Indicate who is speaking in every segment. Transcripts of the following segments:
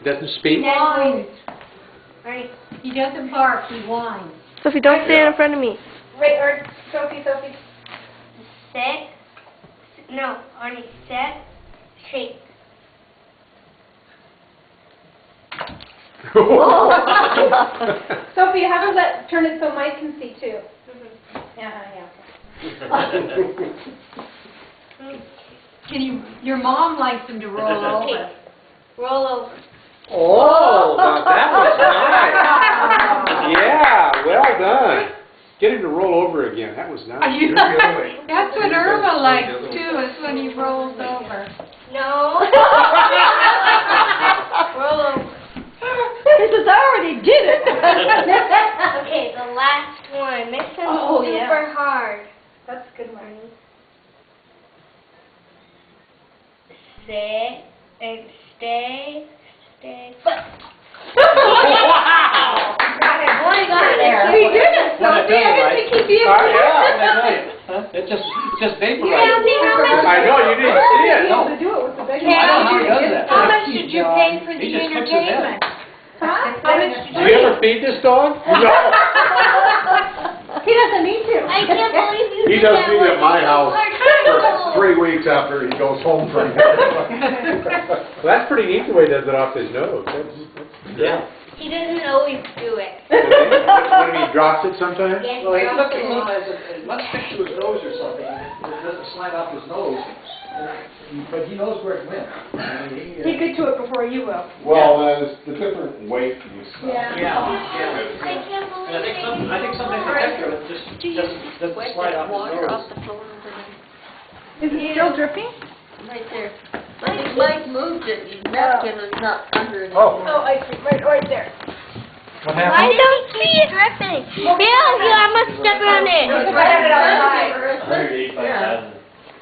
Speaker 1: Doesn't speak?
Speaker 2: He whines.
Speaker 3: Arnie.
Speaker 2: He doesn't bark, he whines.
Speaker 4: Sophie, don't stand in front of me.
Speaker 3: Wait, or Sophie. Sit. No, Arnie, sit. Shake.
Speaker 5: Sophie, how does that turn it so Mike can see too? Yeah.
Speaker 2: Can you, your mom likes him to roll over.
Speaker 3: Roll over.
Speaker 1: Oh, now that was nice. Yeah, well done. Get him to roll over again. That was nice.
Speaker 2: That's what Irma likes too, is when he rolls over.
Speaker 3: No. Roll over.
Speaker 4: This is already did it.
Speaker 3: Okay, the last one. This one's
Speaker 5: Oh,
Speaker 3: super
Speaker 5: yeah.
Speaker 3: hard.
Speaker 5: That's a good one.
Speaker 3: Sit and stay. But.
Speaker 1: Wow!
Speaker 3: Boy, got it there.
Speaker 5: He did it,
Speaker 6: When I
Speaker 5: Sophie.
Speaker 6: tell
Speaker 5: I
Speaker 6: you,
Speaker 5: didn't think he'd be able to.
Speaker 1: Yeah.
Speaker 6: It just vaporizes.
Speaker 3: Yeah, see how much?
Speaker 1: I know, you didn't see it.
Speaker 5: Be able to do it with the big
Speaker 3: Yeah,
Speaker 6: I don't know how he does
Speaker 5: one.
Speaker 6: that.
Speaker 3: How much did you pay for
Speaker 6: He
Speaker 3: the
Speaker 6: just cooks his head.
Speaker 3: entertainment?
Speaker 5: Huh?
Speaker 3: How much did
Speaker 1: Do you ever feed this dog? No.
Speaker 5: He doesn't need to.
Speaker 3: I can't believe you
Speaker 7: He
Speaker 3: did
Speaker 7: does
Speaker 3: that
Speaker 7: feed
Speaker 3: with
Speaker 7: at my
Speaker 3: me.
Speaker 7: house
Speaker 3: Oh.
Speaker 7: for 3 weeks after he goes home from
Speaker 1: Well, that's pretty neat the way he does it off his nose.
Speaker 6: Yeah.
Speaker 3: He doesn't always do it.
Speaker 1: When he drops it sometimes?
Speaker 3: Yes,
Speaker 6: Well, he
Speaker 3: you're
Speaker 6: looks,
Speaker 3: welcome.
Speaker 6: it must stick to his nose or something. It doesn't slide off his nose. But he knows where it went. I mean,
Speaker 5: He could do it before you will.
Speaker 7: Well, there's the different weight and stuff.
Speaker 5: Yeah.
Speaker 6: Yeah.
Speaker 3: I can't believe
Speaker 6: And I think sometimes the texture of it just doesn't slide off his nose.
Speaker 5: Is it still dripping?
Speaker 8: Right there. Mike moved it, he left it, it's not under it.
Speaker 7: Oh.
Speaker 5: Oh, I see. Right there.
Speaker 6: What
Speaker 3: Why
Speaker 6: happened?
Speaker 3: don't see it dripping? Yeah, I must step on it.
Speaker 5: I have it outside.
Speaker 8: 185,000.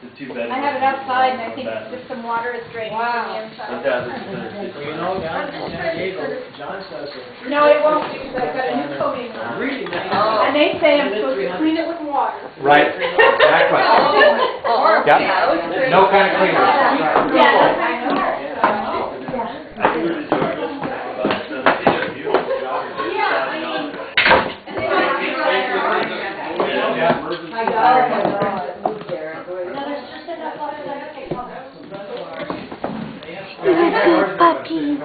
Speaker 8: It's a 2-bedroom.
Speaker 5: I have it outside, and I think just some water is draining from the inside.
Speaker 8: 1,250.
Speaker 6: You know, down in San Diego, John says that.
Speaker 5: No, it won't, because I've got a new coating on.
Speaker 6: Really nice.
Speaker 8: Oh.
Speaker 5: And they say I'm supposed to clean it with water.
Speaker 1: Right, exactly.
Speaker 8: Oh,
Speaker 1: Yep.
Speaker 8: yeah.
Speaker 1: No kind of cleaner.
Speaker 5: Yeah, I know.
Speaker 8: I think we're just talking about
Speaker 5: My God.
Speaker 4: Good puppy.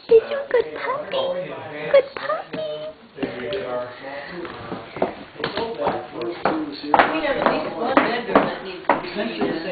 Speaker 4: He's a good puppy. Good puppy.
Speaker 8: We have at least one bedroom that needs to be cleaned.